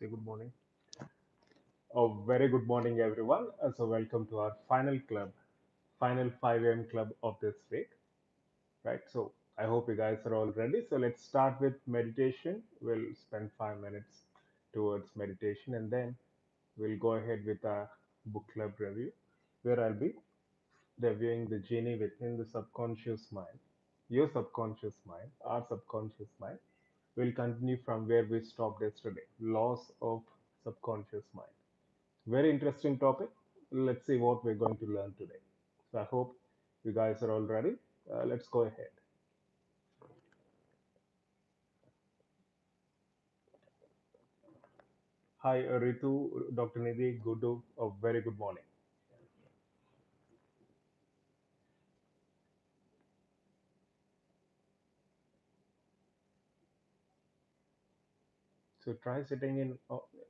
say good morning. Oh, very good morning, everyone. So, welcome to our final club, final 5 a.m. club of this week, right? So, I hope you guys are all ready. So, let's start with meditation. We'll spend 5 minutes towards meditation and then we'll go ahead with our book club review, where I'll be reviewing the genie within the subconscious mind, your subconscious mind, our subconscious mind. We'll continue from where we stopped yesterday, laws of subconscious mind. Very interesting topic. Let's see what we're going to learn today. So I hope you guys are all ready. Let's go ahead. Hi, Ritu, Dr. Nidhi, Gudu. A very good morning. So try sitting in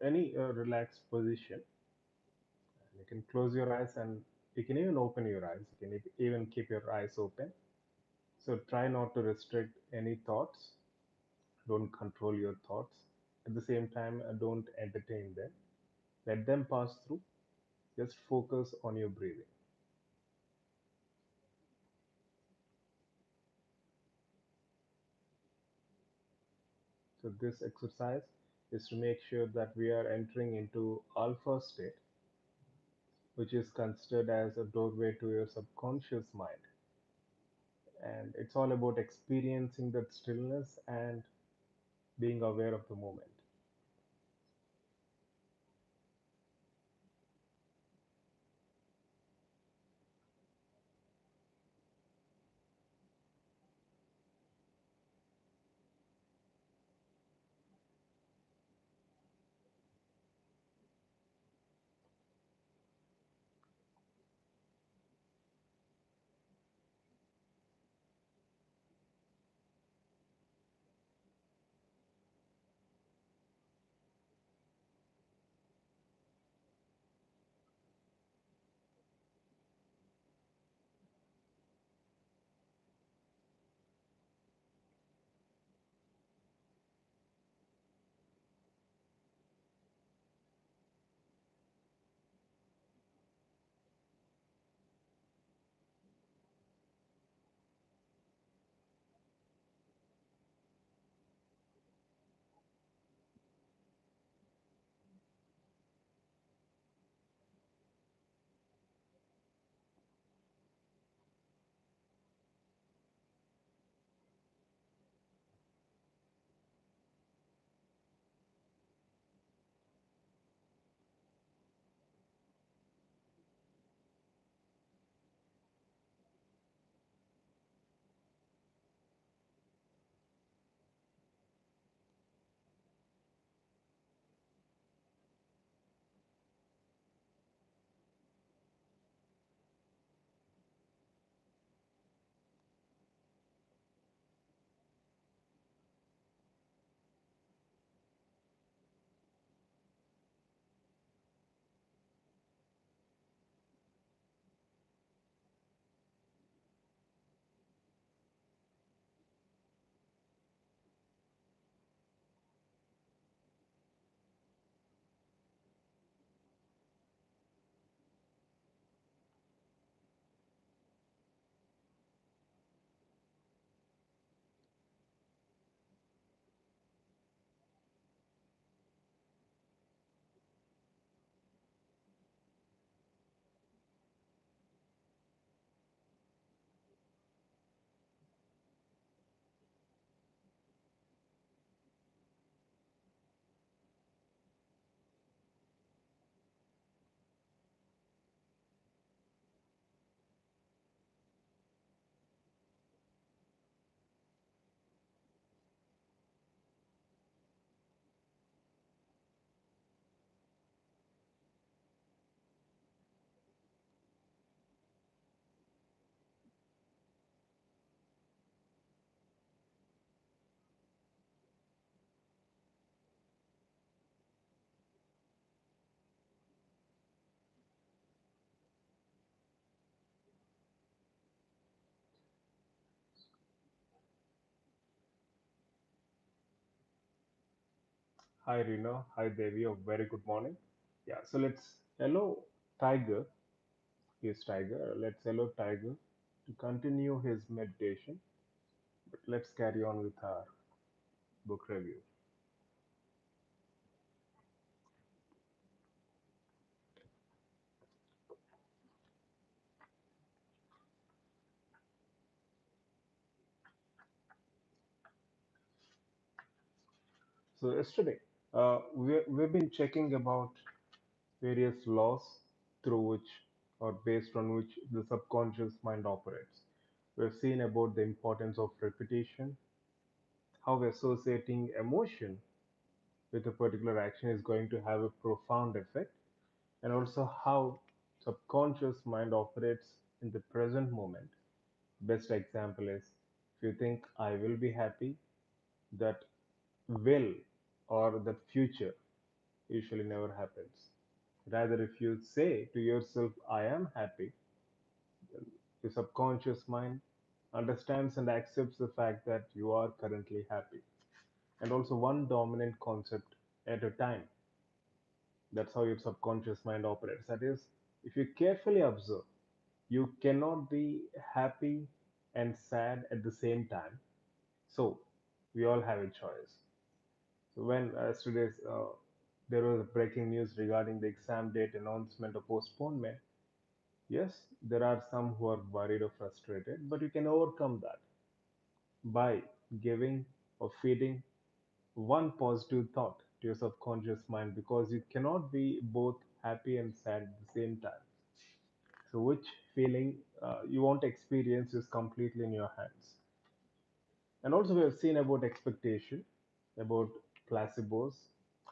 any relaxed position. You can close your eyes and you can even open your eyes. You can even keep your eyes open. So try not to restrict any thoughts. Don't control your thoughts. At the same time, don't entertain them. Let them pass through. Just focus on your breathing. So this exercise is to make sure that we are entering into alpha state, which is considered as a doorway to your subconscious mind. And it's all about experiencing that stillness and being aware of the moment. Hi Rina, hi Devi, a very good morning. Yeah, so let's hello Tiger. Yes, Tiger. Let's hello Tiger to continue his meditation. But let's carry on with our book review. So yesterday, we've been checking about various laws through which or based on which the subconscious mind operates. We've seen about the importance of repetition, how associating emotion with a particular action is going to have a profound effect, and also how subconscious mind operates in the present moment. Best example is if you think I will be happy, that will or that future usually never happens. Rather, if you say to yourself, I am happy, your subconscious mind understands and accepts the fact that you are currently happy. And also, one dominant concept at a time. That's how your subconscious mind operates. That is, if you carefully observe, you cannot be happy and sad at the same time. So, we all have a choice. So, when yesterday's there was breaking news regarding the exam date announcement or postponement, yes, there are some who are worried or frustrated, but you can overcome that by giving or feeding one positive thought to your subconscious mind because you cannot be both happy and sad at the same time. So, which feeling you want to experience is completely in your hands. And also, we have seen about expectation, about placebos,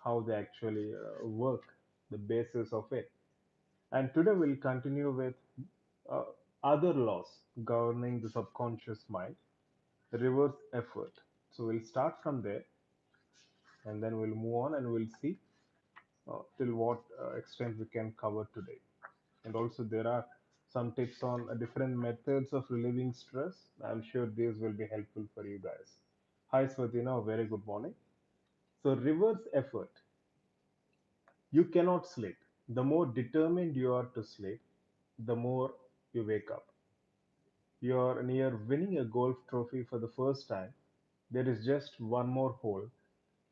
how they actually work, the basis of it. And today we'll continue with uh, other laws governing the subconscious mind, reverse effort. So we'll start from there and then we'll move on and we'll see till what extent we can cover today. And also, there are some tips on different methods of relieving stress. I'm sure these will be helpful for you guys. Hi, Swatina, a very good morning. So, reverse effort. You cannot sleep. The more determined you are to sleep, the more you wake up. You're near winning a golf trophy for the first time. There is just one more hole.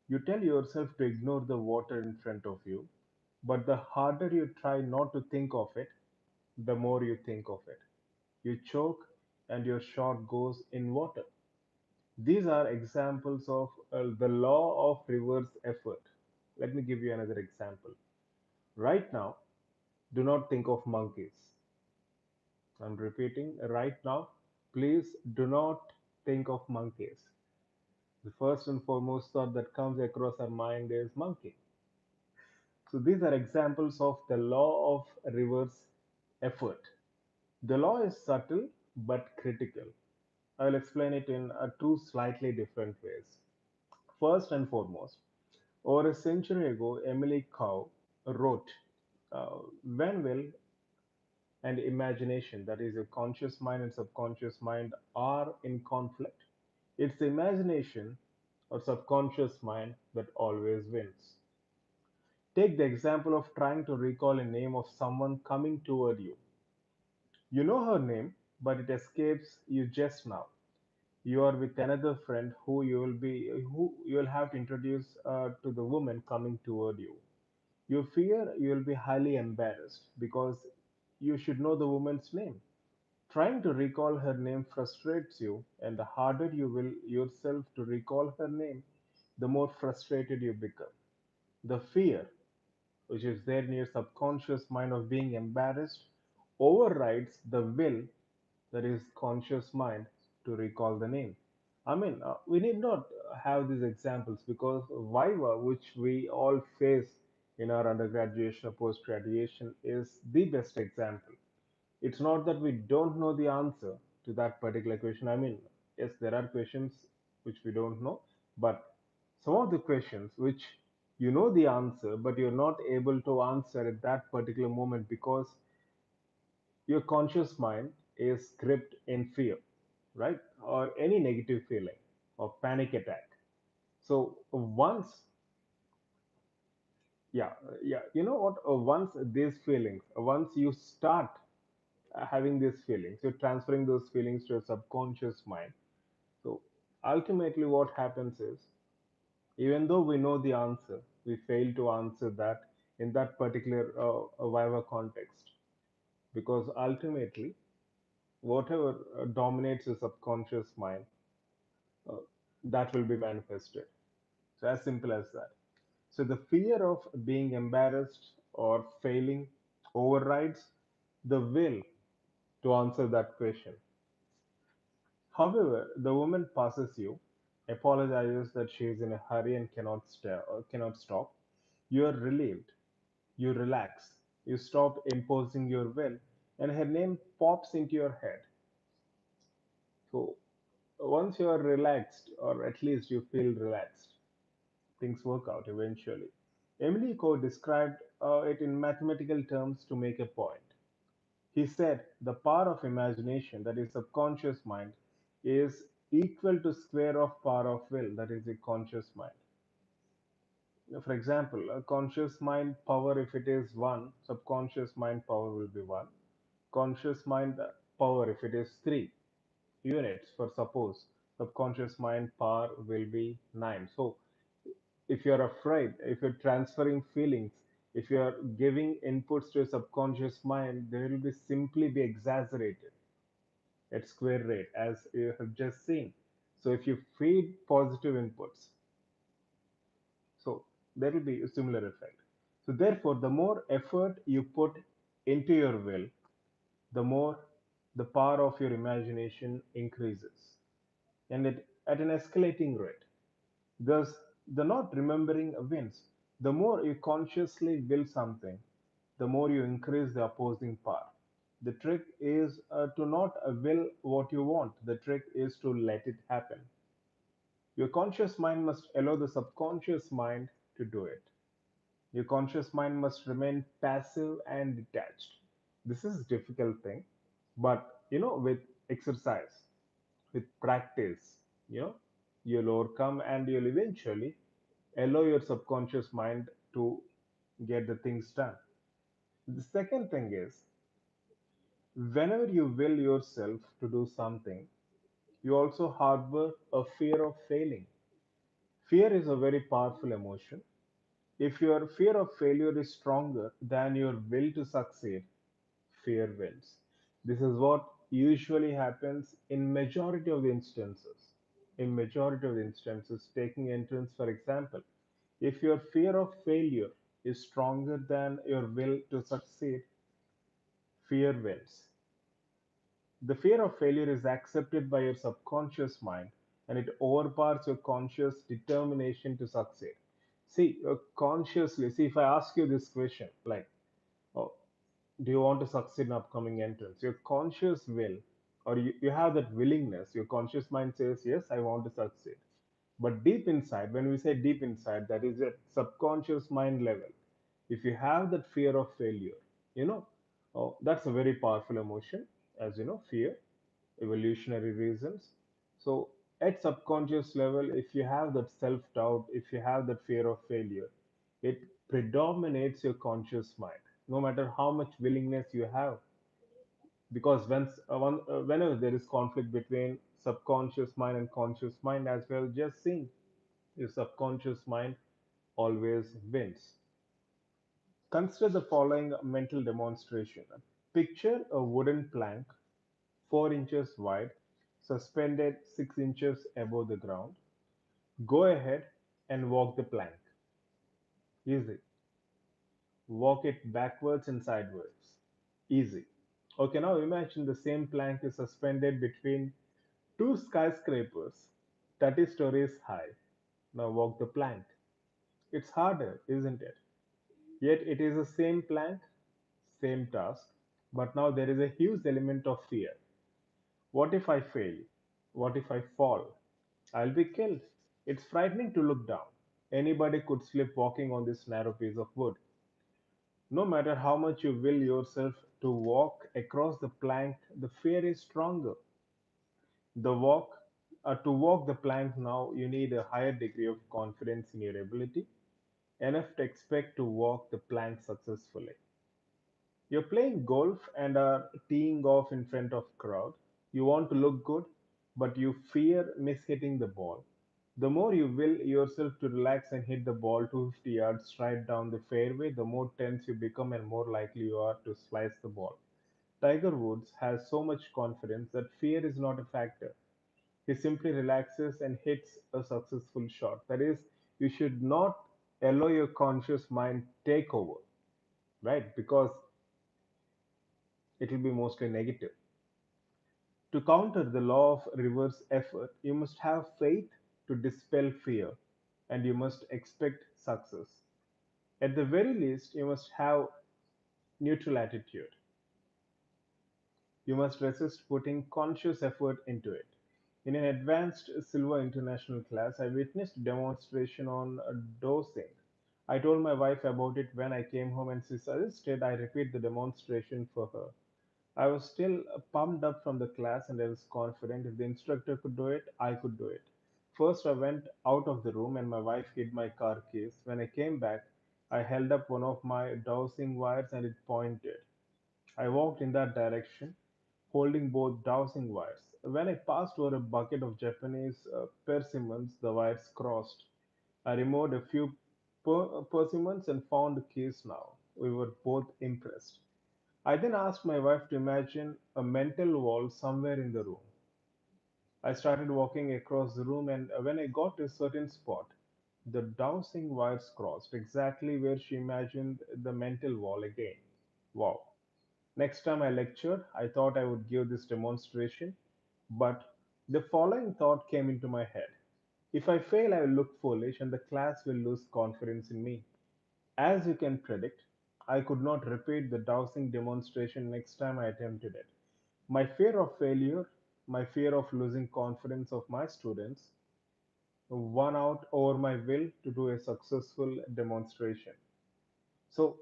You tell yourself to ignore the water in front of you, but the harder you try not to think of it, the more you think of it. You choke and your shot goes in water. These are examples of the law of reverse effort. Let me give you another example. Right now, do not think of monkeys. I'm repeating, right now, please do not think of monkeys. The first and foremost thought that comes across our mind is monkey. So these are examples of the law of reverse effort. The law is subtle but critical. I will explain it in two slightly different ways. First and foremost, over a century ago, Emily Cow wrote, when will and imagination, that is, your conscious mind and subconscious mind, are in conflict, it's the imagination or subconscious mind that always wins. Take the example of trying to recall a name of someone coming toward you. You know her name, but it escapes you just now. You are with another friend who you will have to introduce to the woman coming toward you. You fear you will be highly embarrassed because you should know the woman's name. Trying to recall her name frustrates you, and the harder you will yourself to recall her name, the more frustrated you become. The fear, which is there in your subconscious mind of being embarrassed, overrides the will, that is conscious mind, to recall the name. I mean, we need not have these examples because Viva, which we all face in our undergraduation or post graduation, is the best example. It's not that we don't know the answer to that particular question. I mean, yes, there are questions which we don't know, but some of the questions which you know the answer, but you're not able to answer at that particular moment because your conscious mind is gripped in fear, right? Or any negative feeling or panic attack. So once Yeah. You know what? Once these feelings, once you start having these feelings, you're transferring those feelings to your subconscious mind. So ultimately, what happens is, even though we know the answer, we fail to answer that in that particular Viva context, because ultimately, whatever dominates your subconscious mind, uh, that will be manifested. So as simple as that. So the fear of being embarrassed or failing overrides the will to answer that question. However, the woman passes you, apologizes that she is in a hurry and cannot stop. You are relieved. You relax. You stop imposing your will, and her name pops into your head. So once you are relaxed, or at least you feel relaxed, things work out eventually. Emily Coe described it in mathematical terms to make a point. He said the power of imagination, that is subconscious mind, is equal to square of power of will, that is the conscious mind. For example, a conscious mind power, if it is 1, subconscious mind power will be 1. Conscious mind power, if it is 3 units, for suppose, subconscious mind power will be 9. So if you're afraid, if you're transferring feelings, if you're giving inputs to your subconscious mind, they will be simply be exaggerated at square rate, as you have just seen. So if you feed positive inputs, so there will be a similar effect. So therefore, the more effort you put into your will, the more the power of your imagination increases, and at an escalating rate. Thus, the not remembering wins. The more you consciously will something, the more you increase the opposing power. The trick is to not will what you want. The trick is to let it happen. Your conscious mind must allow the subconscious mind to do it. Your conscious mind must remain passive and detached. This is a difficult thing, but with exercise, with practice, you know, you'll overcome and you'll eventually allow your subconscious mind to get the things done. The second thing is, whenever you will yourself to do something, you also harbor a fear of failing. Fear is a very powerful emotion. If your fear of failure is stronger than your will to succeed, fear wins. This is what usually happens in majority of the instances. In majority of the instances, taking entrance for example, if your fear of failure is stronger than your will to succeed, fear wins. The fear of failure is accepted by your subconscious mind, and it overpowers your conscious determination to succeed. See, consciously, see, if I ask you this question, like, oh, do you want to succeed in upcoming entrance? Your conscious will, or you have that willingness, your conscious mind says, yes, I want to succeed. But deep inside, when we say deep inside, that is at subconscious mind level. If you have that fear of failure, you know, that's a very powerful emotion, as you know, fear, evolutionary reasons. So at subconscious level, if you have that self-doubt, if you have that fear of failure, it predominates your conscious mind, no matter how much willingness you have. Because whenever there is conflict between subconscious mind and conscious mind, as well, just think your subconscious mind always wins. Consider the following mental demonstration. Picture a wooden plank 4 inches wide, suspended 6 inches above the ground. Go ahead and walk the plank. Easy. Walk it backwards and sideways. Easy. Okay, now imagine the same plank is suspended between two skyscrapers 30 stories high. Now walk the plank. It's harder, isn't it? Yet it is the same plank, same task, but now there is a huge element of fear. What if I fail? What if I fall? I'll be killed. It's frightening to look down. Anybody could slip walking on this narrow piece of wood. No matter how much you will yourself to walk across the plank, the fear is stronger. The walk, to walk the plank now, you need a higher degree of confidence in your ability, enough to expect to walk the plank successfully. You're playing golf and are teeing off in front of crowd. You want to look good, but you fear mishitting the ball. The more you will yourself to relax and hit the ball 250 yards straight down the fairway, the more tense you become and more likely you are to slice the ball. Tiger Woods has so much confidence that fear is not a factor. He simply relaxes and hits a successful shot. That is, you should not allow your conscious mind take over, right? Because it will be mostly negative. To counter the law of reverse effort, you must have faith to dispel fear, and you must expect success. At the very least, you must have neutral attitude. You must resist putting conscious effort into it. In an advanced silver international class, I witnessed a demonstration on dosing. I told my wife about it when I came home and she suggested I repeat the demonstration for her. I was still pumped up from the class and I was confident if the instructor could do it, I could do it. First, I went out of the room and my wife hid my car keys. When I came back, I held up one of my dowsing wires and it pointed. I walked in that direction, holding both dowsing wires. When I passed over a bucket of Japanese persimmons, the wires crossed. I removed a few persimmons and found the keys now. We were both impressed. I then asked my wife to imagine a mental wall somewhere in the room. I started walking across the room, and when I got to a certain spot, the dowsing wires crossed exactly where she imagined the mental wall again. Wow. Next time I lectured, I thought I would give this demonstration, but the following thought came into my head. If I fail, I will look foolish and the class will lose confidence in me. As you can predict, I could not repeat the dowsing demonstration next time I attempted it. My fear of failure, my fear of losing confidence of my students, won out over my will to do a successful demonstration. So,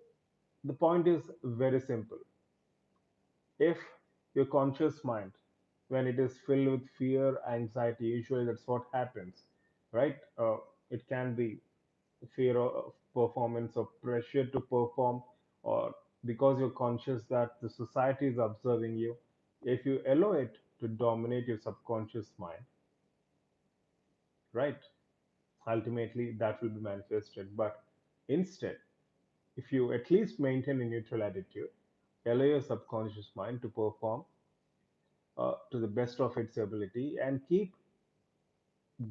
the point is very simple. If your conscious mind, when it is filled with fear, anxiety, usually that's what happens, right? It can be fear of performance or pressure to perform, or because you're conscious that the society is observing you. If you allow it to dominate your subconscious mind, right, ultimately that will be manifested. But instead, if you at least maintain a neutral attitude, allow your subconscious mind to perform to the best of its ability and keep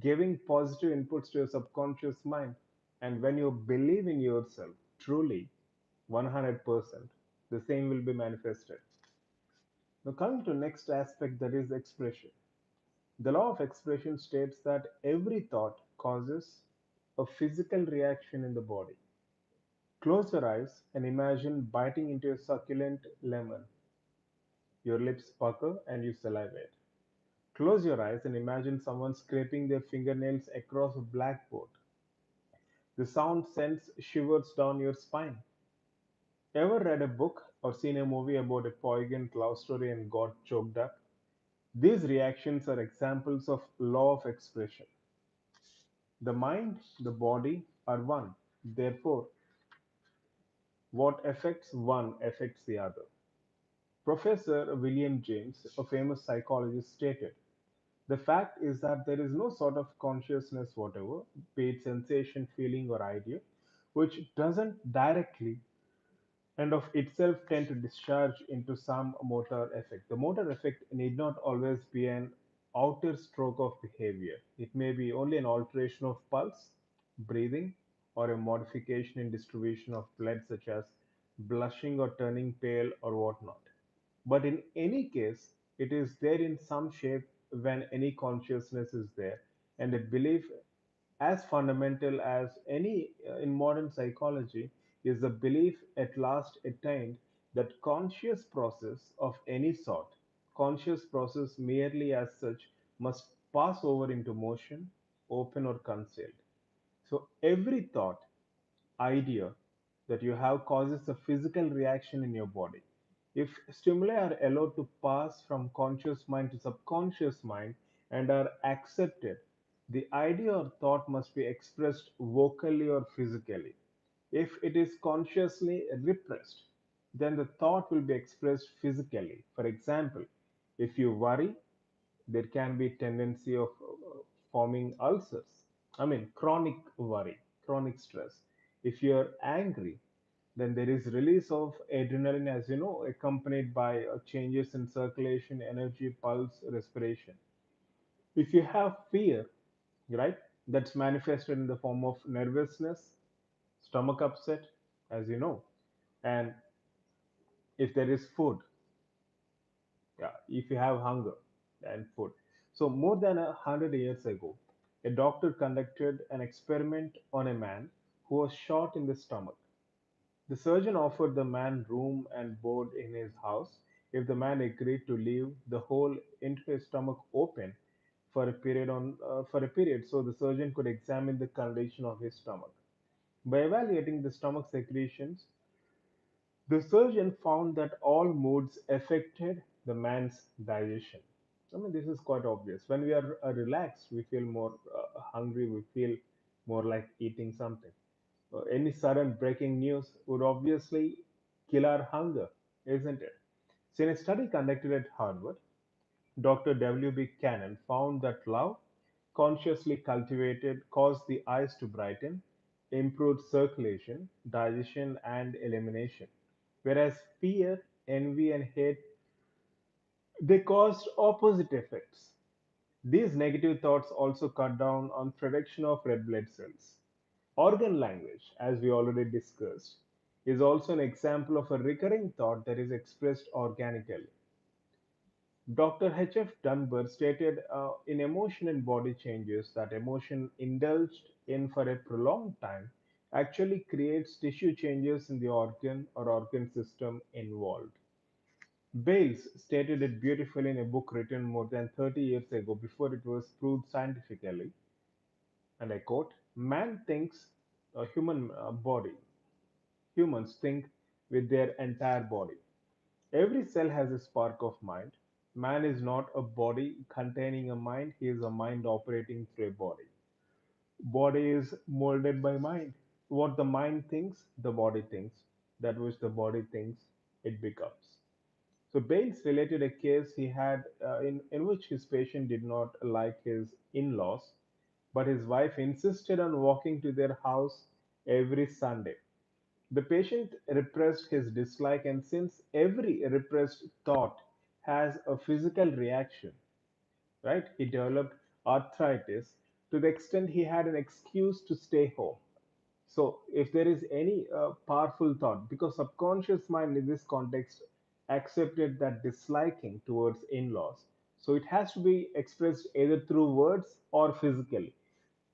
giving positive inputs to your subconscious mind. And when you believe in yourself truly, 100%, the same will be manifested. Now, coming to next aspect, that is expression. The law of expression states that every thought causes a physical reaction in the body. Close your eyes and imagine biting into a succulent lemon. Your lips pucker and you salivate. Close your eyes and imagine someone scraping their fingernails across a blackboard. The sound sends shivers down your spine. Ever read a book or seen a movie about a poignant love story and got choked up? These reactions are examples of law of expression. The mind, the body are one. Therefore, what affects one affects the other. Professor William James, a famous psychologist, stated, the fact is that there is no sort of consciousness whatever, be it sensation, feeling, or idea, which doesn't directly and of itself tend to discharge into some motor effect. The motor effect need not always be an outer stroke of behavior. It may be only an alteration of pulse, breathing, or a modification in distribution of blood, such as blushing or turning pale or whatnot. But in any case, it is there in some shape when any consciousness is there, and a belief as fundamental as any in modern psychology is the belief at last attained that conscious process of any sort, conscious process merely as such, must pass over into motion, open or concealed. So every thought, idea that you have causes a physical reaction in your body. If stimuli are allowed to pass from conscious mind to subconscious mind and are accepted, the idea or thought must be expressed vocally or physically. If it is consciously repressed, then the thought will be expressed physically. For example, if you worry, there can be tendency of forming ulcers. I mean, chronic worry, chronic stress. If you're angry, then there is release of adrenaline, as you know, accompanied by changes in circulation, energy, pulse, respiration. If you have fear, right, that's manifested in the form of nervousness, stomach upset, as you know. And if there is food, yeah, if you have hunger and food. So more than 100 years ago, a doctor conducted an experiment on a man who was shot in the stomach. The surgeon offered the man room and board in his house if the man agreed to leave the hole into his stomach open for a period so the surgeon could examine the condition of his stomach. By evaluating the stomach secretions, the surgeon found that all moods affected the man's digestion. I mean, this is quite obvious. When we are relaxed, we feel more hungry, we feel more like eating something. Any sudden breaking news would obviously kill our hunger, isn't it? So, in a study conducted at Harvard, Dr. W.B. Cannon found that love, consciously cultivated, caused the eyes to brighten, improved circulation, digestion, and elimination. Whereas fear, envy, and hate, they caused opposite effects. These negative thoughts also cut down on production of red blood cells. Organ language, as we already discussed, is also an example of a recurring thought that is expressed organically. Dr. H.F. Dunbar stated in Emotion and Body Changes that emotion indulged in for a prolonged time actually creates tissue changes in the organ or organ system involved. Bales stated it beautifully in a book written more than 30 years ago before it was proved scientifically, and I quote, man thinks a human body, humans think with their entire body. Every cell has a spark of mind. Man is not a body containing a mind, he is a mind operating through a body. Body is molded by mind. What the mind thinks, the body thinks. That which the body thinks, it becomes. So Bales related a case he had in which his patient did not like his in-laws, but his wife insisted on walking to their house every Sunday. The patient repressed his dislike, and since every repressed thought has a physical reaction, right? He developed arthritis to the extent he had an excuse to stay home. So, if there is any powerful thought, because subconscious mind in this context accepted that disliking towards in laws, so it has to be expressed either through words or physically.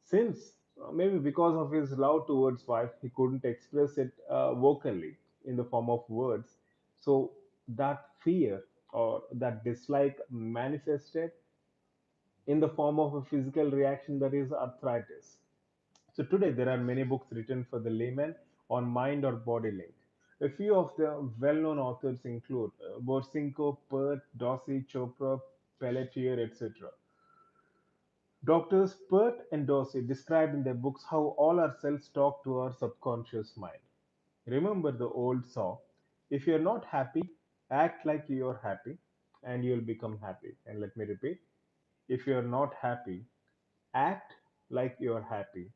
Since maybe because of his love towards wife, he couldn't express it vocally in the form of words. So, that fear or that dislike manifested in the form of a physical reaction that is arthritis. So today there are many books written for the layman on mind or body link. A few of the well-known authors include Borsinko, Pert, Dossi, Chopra, Pelletier, etc. Doctors Pert and Dossi describe in their books how all our cells talk to our subconscious mind. Remember the old saw, if you're not happy, act like you're happy and you'll become happy. And let me repeat, if you're not happy, act like you're happy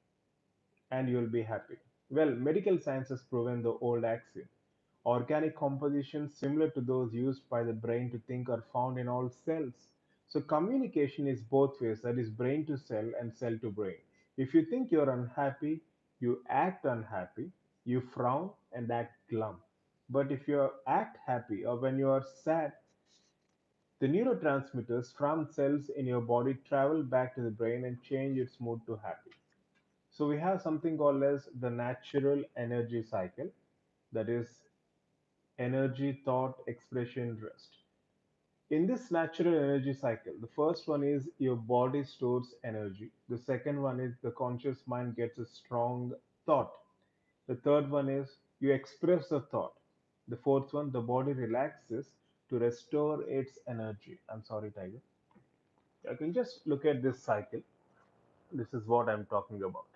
and you'll be happy. Well, medical science has proven the old axiom. Organic compositions similar to those used by the brain to think are found in all cells. So, communication is both ways, that is, brain to cell and cell to brain. If you think you're unhappy, you act unhappy, you frown and act glum. But if you act happy or when you are sad, the neurotransmitters from cells in your body travel back to the brain and change its mood to happy. So we have something called as the natural energy cycle, that is energy, thought, expression, rest. In this natural energy cycle, the first one is your body stores energy. The second one is the conscious mind gets a strong thought. The third one is you express the thought. The fourth one, the body relaxes to restore its energy. I'm sorry, Tiger. You can just look at this cycle. This is what I'm talking about.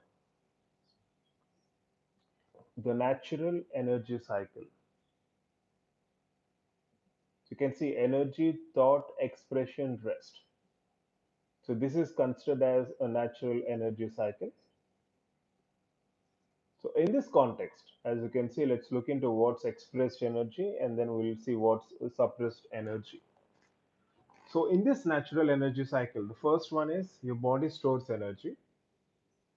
the natural energy cycle. You can see energy, thought, expression, rest. So this is considered as a natural energy cycle. So in this context, as you can see, let's look into what's expressed energy and then we'll see what's suppressed energy. So in this natural energy cycle, the first one is your body stores energy.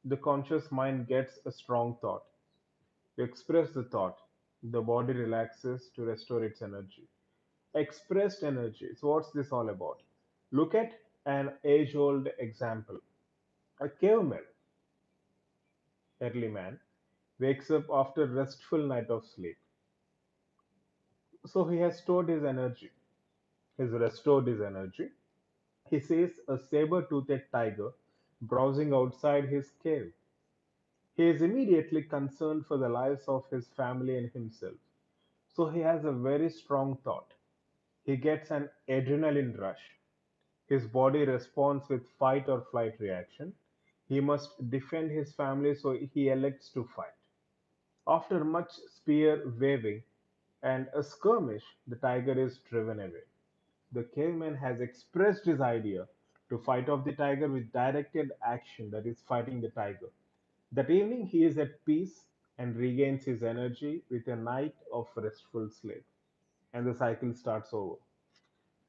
The conscious mind gets a strong thought. You express the thought. The body relaxes to restore its energy. Expressed energy. So what's this all about? Look at an age-old example. A caveman, early man, wakes up after a restful night of sleep. So he has stored his energy. He's restored his energy. He sees a saber-toothed tiger browsing outside his cave. He is immediately concerned for the lives of his family and himself. So he has a very strong thought. He gets an adrenaline rush. His body responds with fight or flight reaction. He must defend his family, so he elects to fight. After much spear waving and a skirmish, the tiger is driven away. The caveman has expressed his idea to fight off the tiger with directed action, that is, fighting the tiger. That evening, he is at peace and regains his energy with a night of restful sleep, and the cycle starts over.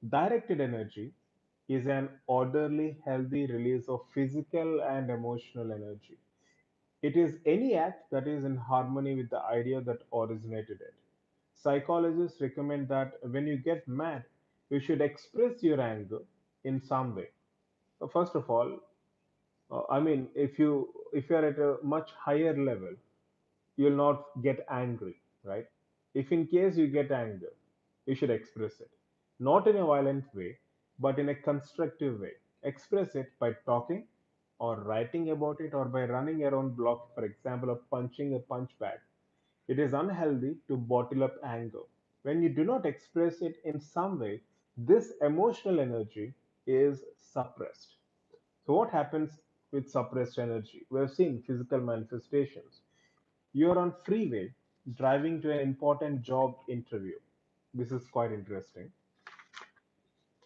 Directed energy is an orderly, healthy release of physical and emotional energy. It is any act that is in harmony with the idea that originated it. Psychologists recommend that when you get mad, you should express your anger in some way. First of all, if you are at a much higher level, you'll not get angry, right? If in case you get anger, you should express it. Not in a violent way, but in a constructive way. Express it by talking or writing about it or by running around block, for example, or punching a punch bag. It is unhealthy to bottle up anger. When you do not express it in some way, this emotional energy is suppressed. So what happens with suppressed energy? We have seen physical manifestations. You're on freeway driving to an important job interview. This is quite interesting.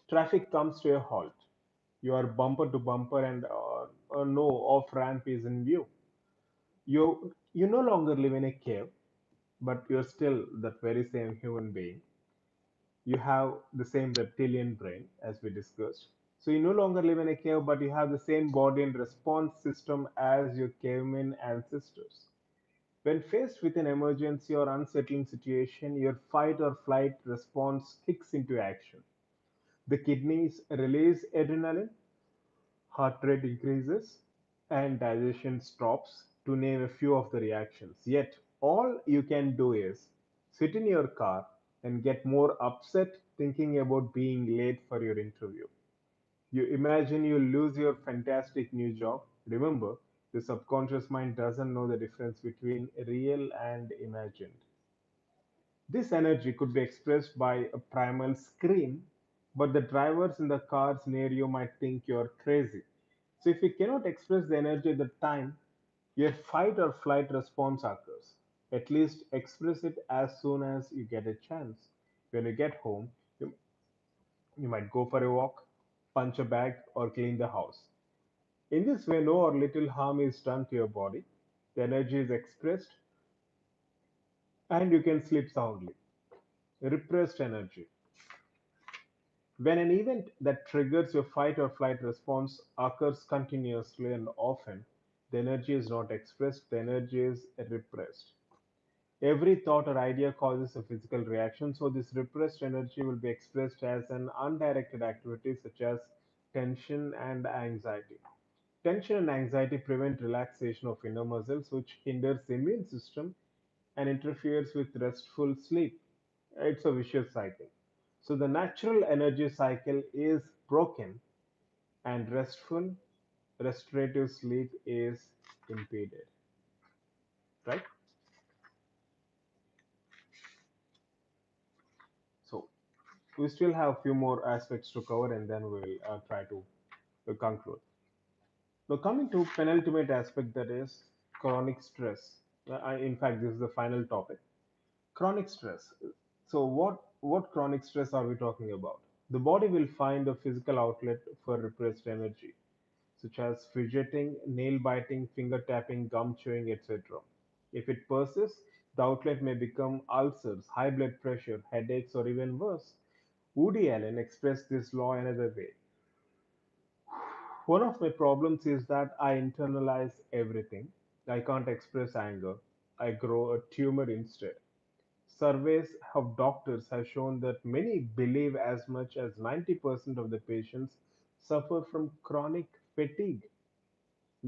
Traffic comes to a halt. You are bumper to bumper and no off ramp is in view. You no longer live in a cave, but you're still that very same human being. You have the same reptilian brain as we discussed. So you no longer live in a cave, but you have the same body and response system as your caveman ancestors. When faced with an emergency or unsettling situation, your fight or flight response kicks into action. The kidneys release adrenaline, heart rate increases, and digestion stops, to name a few of the reactions. Yet, all you can do is sit in your car and get more upset thinking about being late for your interview. You imagine you lose your fantastic new job. Remember, the subconscious mind doesn't know the difference between real and imagined. This energy could be expressed by a primal scream, but the drivers in the cars near you might think you're crazy. So, if you cannot express the energy at the time, your fight or flight response occurs. At least express it as soon as you get a chance. When you get home, you, you might go for a walk, punch a bag, or clean the house. In this way, no or little harm is done to your body. The energy is expressed, and you can sleep soundly. Repressed energy. When an event that triggers your fight or flight response occurs continuously and often, the energy is not expressed, the energy is repressed. Every thought or idea causes a physical reaction, so this repressed energy will be expressed as an undirected activity such as tension and anxiety. Tension and anxiety prevent relaxation of inner muscles, which hinders the immune system and interferes with restful sleep. It's a vicious cycle. So the natural energy cycle is broken and restorative sleep is impeded. Right? So we still have a few more aspects to cover and then we'll try to conclude. Now coming to penultimate aspect, that is chronic stress. In fact, this is the final topic. Chronic stress. So, what chronic stress are we talking about? The body will find a physical outlet for repressed energy, such as fidgeting, nail biting, finger tapping, gum chewing, etc. If it persists, the outlet may become ulcers, high blood pressure, headaches, or even worse. Woody Allen expressed this law another way. One of my problems is that I internalize everything. I can't express anger. I grow a tumor instead. Surveys of doctors have shown that many believe as much as 90% of the patients suffer from chronic fatigue.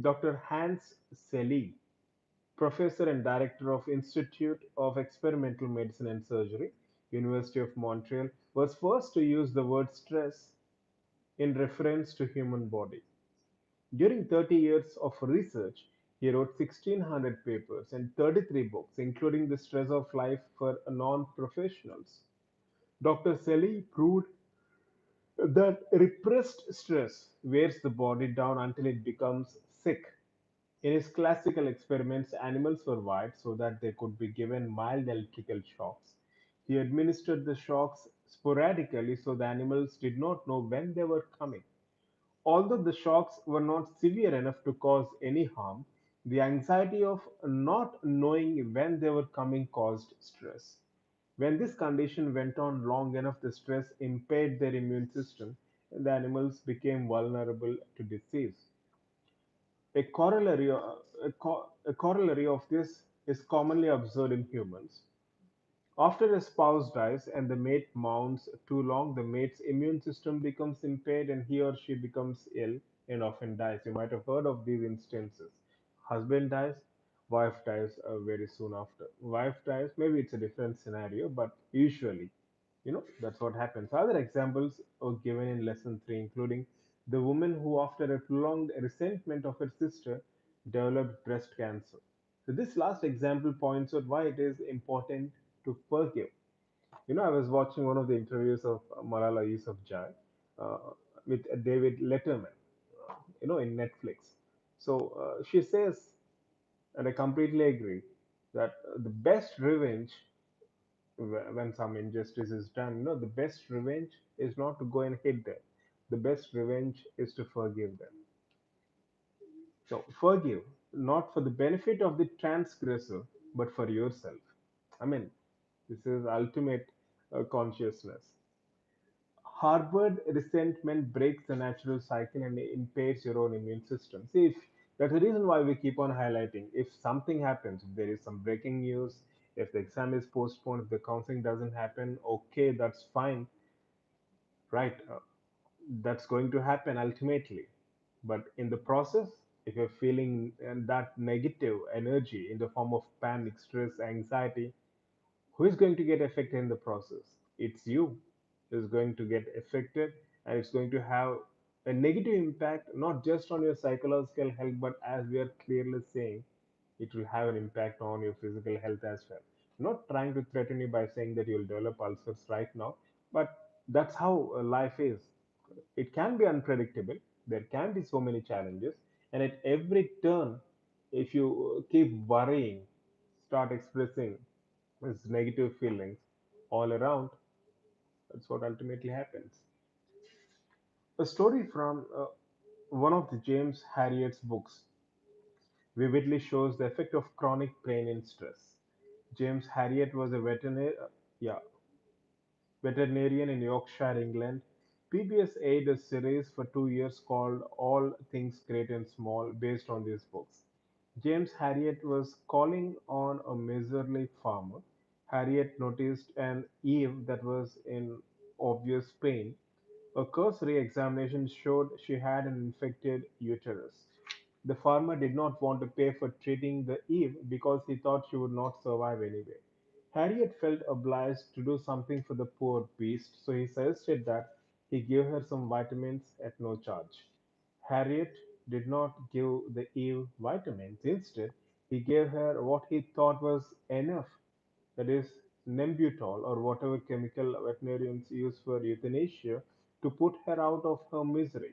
Dr. Hans Selye, professor and director of Institute of Experimental Medicine and Surgery, University of Montreal, was first to use the word stress in reference to human body. During 30 years of research, he wrote 1600 papers and 33 books, including The Stress of Life for Non-Professionals. Dr. Selye proved that repressed stress wears the body down until it becomes sick. In his classical experiments, animals were wired so that they could be given mild electrical shocks. He administered the shocks sporadically so the animals did not know when they were coming. Although the shocks were not severe enough to cause any harm, the anxiety of not knowing when they were coming caused stress. When this condition went on long enough, the stress impaired their immune system and the animals became vulnerable to disease. A corollary of this is commonly observed in humans. After a spouse dies and the mate mourns too long, the mate's immune system becomes impaired and he or she becomes ill and often dies. You might have heard of these instances. Husband dies, wife dies very soon after. Wife dies, maybe it's a different scenario, but usually, that's what happens. Other examples are given in lesson 3, including the woman who, after a prolonged resentment of her sister, developed breast cancer. So, this last example points out why it is important to forgive. I was watching one of the interviews of Malala Yousafzai uh, with David Letterman, in Netflix. So she says, and I completely agree, that the best revenge when some injustice is done, the best revenge is not to go and hit them. The best revenge is to forgive them. So forgive, not for the benefit of the transgressor, but for yourself. I mean, this is ultimate consciousness. Harbored resentment breaks the natural cycle and impairs your own immune system. See, if, that's the reason why we keep on highlighting. If something happens, if there is some breaking news, if the exam is postponed, if the counseling doesn't happen, okay, that's fine, right? That's going to happen ultimately. But in the process, if you're feeling that negative energy in the form of panic, stress, anxiety, who is going to get affected in the process? It's you who's going to get affected, and it's going to have a negative impact not just on your psychological health, but as we are clearly saying, it will have an impact on your physical health as well. Not trying to threaten you by saying that you'll develop ulcers right now, but that's how life is. It can be unpredictable. There can be so many challenges, and at every turn, if you keep worrying, start expressing these negative feelings all around, that's what ultimately happens. A story from one of the James Harriet's books vividly shows the effect of chronic pain and stress. James Harriet was a yeah, veterinarian in Yorkshire, England. PBS aired a series for 2 years called All Things Great and Small based on these books. James Harriet was calling on a miserly farmer. Harriet noticed an Eve that was in obvious pain. A cursory examination showed she had an infected uterus. The farmer did not want to pay for treating the Eve because he thought she would not survive anyway. Harriet felt obliged to do something for the poor beast, so he suggested that he give her some vitamins at no charge. Harriet did not give the Eve vitamins. Instead, he gave her what he thought was enough, that is, Nembutol or whatever chemical veterinarians use for euthanasia, to put her out of her misery.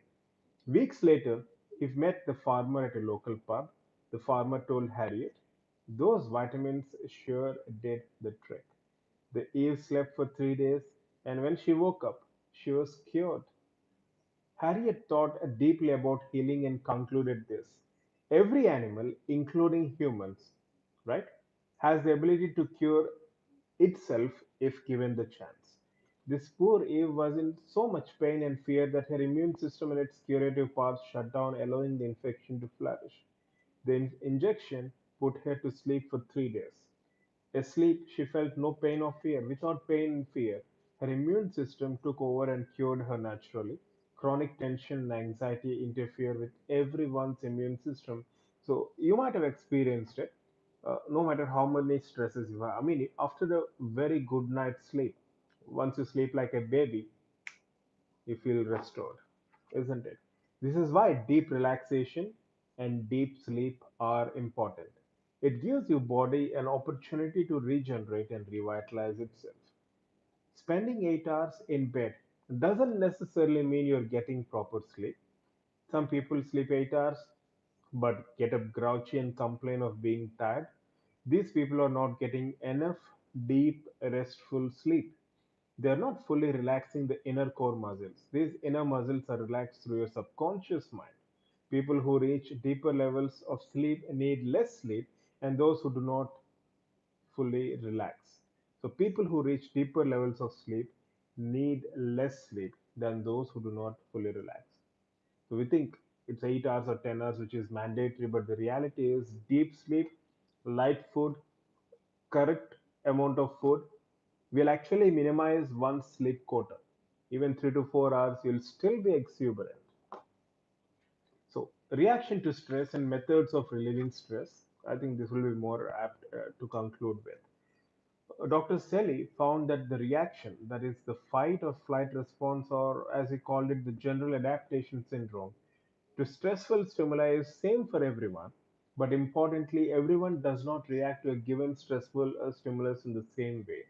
Weeks later, he met the farmer at a local pub. The farmer told Harriet Those vitamins sure did the trick. The Eve slept for 3 days, and when she woke up, she was cured. Harriet thought deeply about healing and concluded this: every animal, including humans, right, has the ability to cure itself if given the chance. This poor Eve was in so much pain and fear that her immune system and its curative parts shut down, allowing the infection to flourish. The injection put her to sleep for 3 days. Asleep, she felt no pain or fear. Without pain and fear, her immune system took over and cured her naturally. Chronic tension and anxiety interfere with everyone's immune system. So you might have experienced it, no matter how many stresses you have. I mean, after a very good night's sleep, once you sleep like a baby, you feel restored, isn't it? This is why deep relaxation and deep sleep are important. It gives your body an opportunity to regenerate and revitalize itself. Spending 8 hours in bed doesn't necessarily mean you're getting proper sleep. Some people sleep 8 hours but get up grouchy and complain of being tired. These people are not getting enough deep, restful sleep. They are not fully relaxing the inner core muscles. These inner muscles are relaxed through your subconscious mind. People who reach deeper levels of sleep need less sleep, and those who do not fully relax. So, people who reach deeper levels of sleep need less sleep than those who do not fully relax. So, we think it's 8 hours or 10 hours, which is mandatory, but the reality is deep sleep, light food, correct amount of food will actually minimize one's sleep quota. Even 3 to 4 hours, you'll still be exuberant. So, reaction to stress and methods of relieving stress. I think this will be more apt to conclude with. Dr. Selly found that the reaction, that is, the fight or flight response, or as he called it, the general adaptation syndrome, to stressful stimuli is same for everyone. But importantly, everyone does not react to a given stressful stimulus in the same way.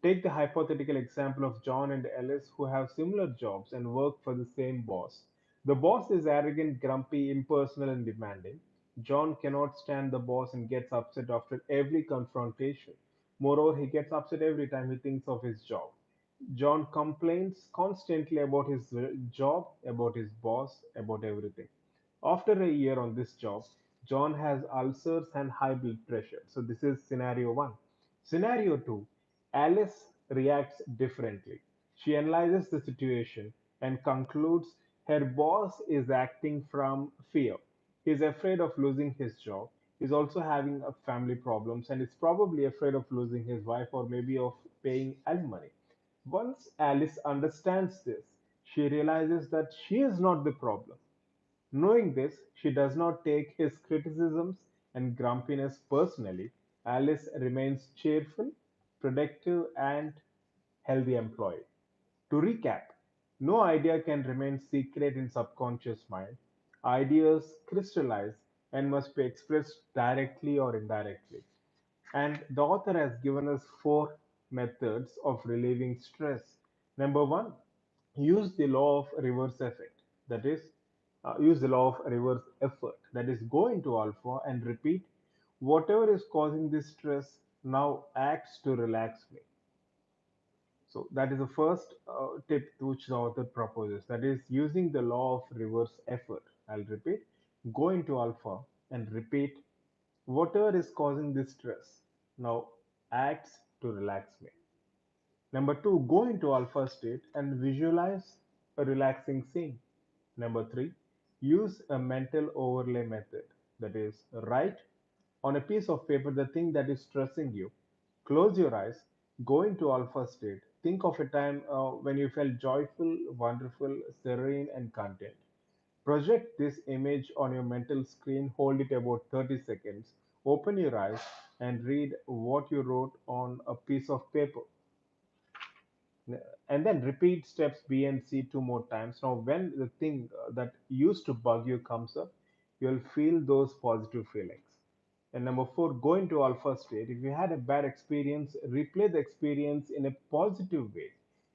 Take the hypothetical example of John and Alice, who have similar jobs and work for the same boss. The boss is arrogant, grumpy, impersonal, and demanding. John cannot stand the boss and gets upset after every confrontation. Moreover, he gets upset every time he thinks of his job. John complains constantly about his job, about his boss, about everything. After a year on this job, John has ulcers and high blood pressure. So, this is scenario one. Scenario two: Alice reacts differently. She analyzes the situation and concludes her boss is acting from fear. He's afraid of losing his job. He's also having family problems and is probably afraid of losing his wife or maybe of paying alimony. Once Alice understands this, she realizes that she is not the problem. Knowing this, she does not take his criticisms and grumpiness personally. Alice remains cheerful, productive, and healthy employee. To recap, no idea can remain secret in subconscious mind. Ideas crystallize and must be expressed directly or indirectly. And the author has given us four methods of relieving stress. Number one, use the law of reverse effect. That is, use the law of reverse effort. That is, go into alpha and repeat whatever is causing this stress now acts to relax me. So that is the first tip which the author proposes. That is using the law of reverse effort. I'll repeat, go into alpha and repeat whatever is causing this stress now acts to relax me. Number two, go into alpha state and visualize a relaxing scene. Number three, use a mental overlay method. That is, write on a piece of paper the thing that is stressing you. Close your eyes, go into alpha state. Think of a time when you felt joyful, wonderful, serene, and content. Project this image on your mental screen, hold it about 30 seconds. Open your eyes and read what you wrote on a piece of paper, and then repeat steps B and C two more times. Now, when the thing that used to bug you comes up, you'll feel those positive feelings. And number four, go into alpha state. If you had a bad experience, replay the experience in a positive way.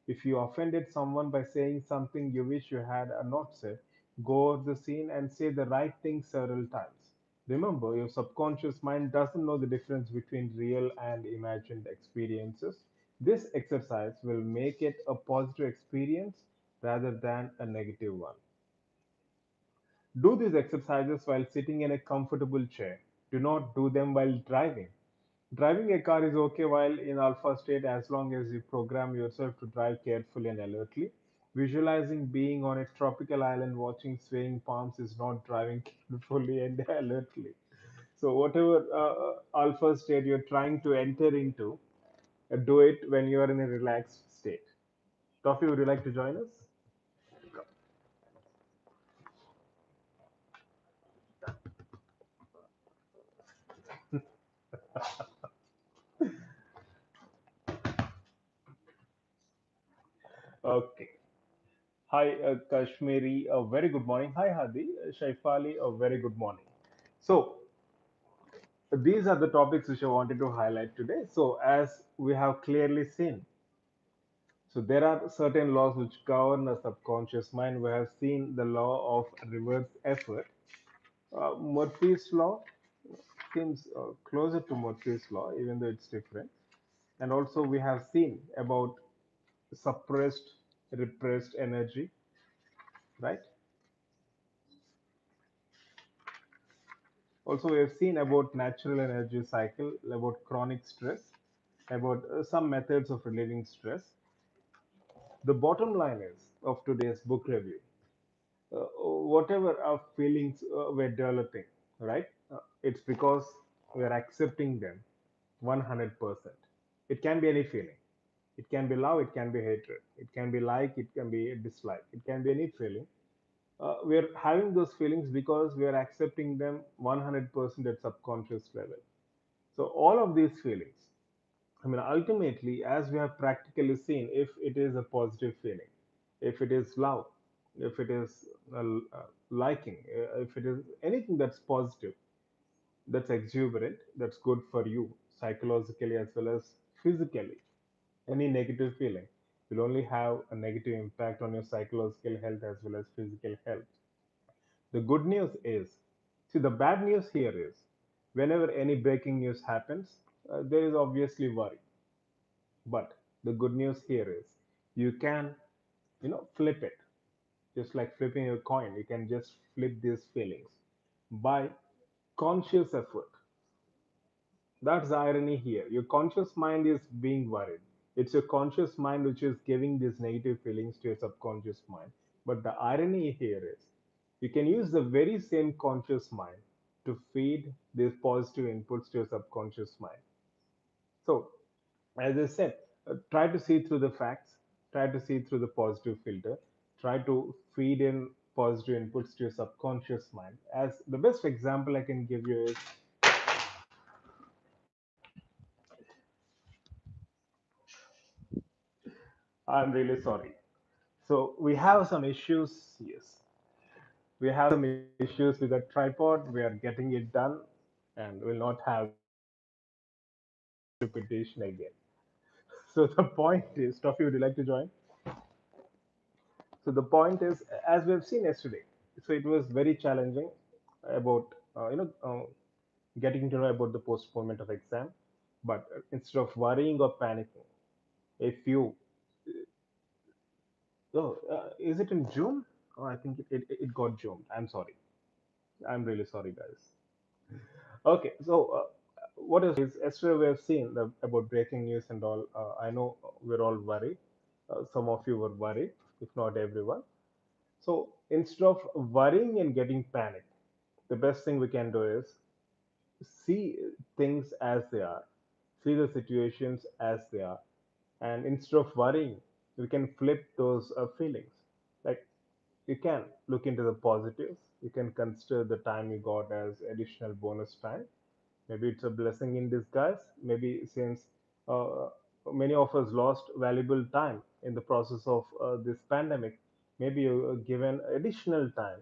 If you offended someone by saying something you wish you had not said, go over the scene and say the right thing several times. Remember, your subconscious mind doesn't know the difference between real and imagined experiences. This exercise will make it a positive experience rather than a negative one. Do these exercises while sitting in a comfortable chair. Do not do them while driving. Driving a car is okay while in alpha state as long as you program yourself to drive carefully and alertly. Visualizing being on a tropical island watching swaying palms is not driving carefully and alertly. So, whatever alpha state you're trying to enter into, do it when you are in a relaxed state. Toffee, would you like to join us? Okay. Hi, Kashmiri, a very good morning. Hi, Hadi, Shaifali, a very good morning. So, these are the topics which I wanted to highlight today. So, as we have clearly seen, so there are certain laws which govern the subconscious mind. We have seen the law of reverse effort. Murphy's law seems closer to Murphy's law, even though it's different. And also, we have seen about suppressed, repressed energy, right? Also, we have seen about natural energy cycle, about chronic stress, about some methods of relieving stress. The bottom line is of today's book review, whatever our feelings we're developing, right? It's because we're accepting them 100%. It can be any feeling. It can be love, it can be hatred, it can be like, it can be dislike, it can be any feeling. We're having those feelings because we are accepting them 100% at subconscious level. So all of these feelings, I mean, ultimately, as we have practically seen, if it is a positive feeling, if it is love, if it is liking, if it is anything that's positive, that's exuberant, that's good for you psychologically as well as physically, any negative feeling will only have a negative impact on your psychological health as well as physical health. The good news is, see, the bad news here is, whenever any breaking news happens, there is obviously worry. But the good news here is, you can, flip it, just like flipping a coin. You can just flip these feelings by conscious effort. That's the irony here. Your conscious mind is being worried. It's your conscious mind which is giving these negative feelings to your subconscious mind. But the irony here is, you can use the very same conscious mind to feed these positive inputs to your subconscious mind. So, as I said, try to see through the facts, try to see through the positive filter, try to feed in positive inputs to your subconscious mind. As the best example I can give you is, I'm really sorry. So we have some issues. Yes, we have some issues with the tripod. We are getting it done, and will not have repetition again. So the point is, Toffee, would you like to join? So the point is, as we have seen yesterday, so it was very challenging about getting to know about the postponement of exam. But instead of worrying or panicking, if you, oh, is it in June? Oh, I think it got June. I'm sorry. I'm really sorry, guys. Okay, so what is yesterday we have seen about breaking news and all. I know we're all worried. Some of you were worried, if not everyone. So instead of worrying and getting panic, the best thing we can do is see things as they are, see the situations as they are, and instead of worrying, we can flip those feelings. Like, you can look into the positives. You can consider the time you got as additional bonus time. Maybe it's a blessing in disguise. Maybe since uh, many of us lost valuable time in the process of this pandemic, maybe you given additional time,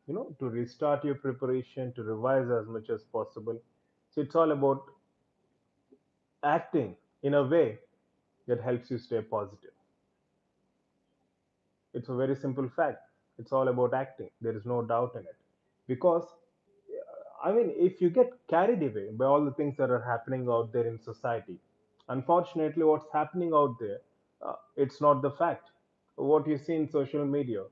to restart your preparation, to revise as much as possible. So it's all about acting in a way that helps you stay positive. It's a very simple fact. It's all about acting. There is no doubt in it. Because I mean, if you get carried away by all the things that are happening out there in society, unfortunately, what's happening out there, it's not the fact. What you see in social media,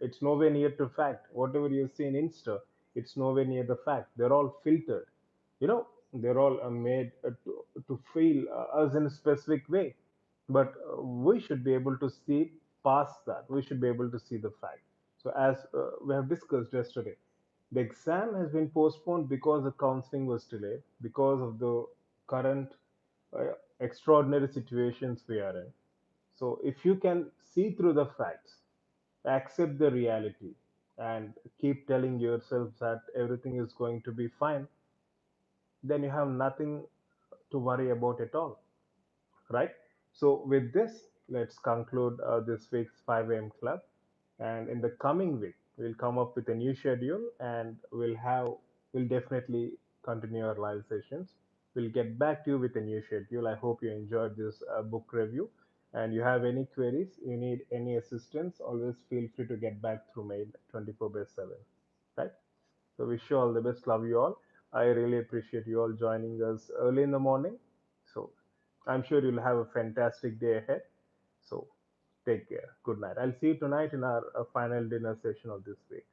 it's nowhere near to fact. Whatever you see in Insta, it's nowhere near the fact. They're all filtered. You know, they're all made to feel us in a specific way. But we should be able to see past that. We should be able to see the fact. So, as we have discussed yesterday, the exam has been postponed because the counseling was delayed, because of the current extraordinary situations we are in. So, if you can see through the facts, accept the reality, and keep telling yourself that everything is going to be fine, then you have nothing to worry about at all, right? So, with this, let's conclude this week's 5 a.m. club. And in the coming week, we'll come up with a new schedule and we'll definitely continue our live sessions. We'll get back to you with a new schedule. I hope you enjoyed this book review. And you have any queries, you need any assistance, always feel free to get back through mail 24 by 7. Right? So, wish you all the best. Love you all. I really appreciate you all joining us early in the morning. So, I'm sure you'll have a fantastic day ahead. So, take care. Good night. I'll see you tonight in our final dinner session of this week.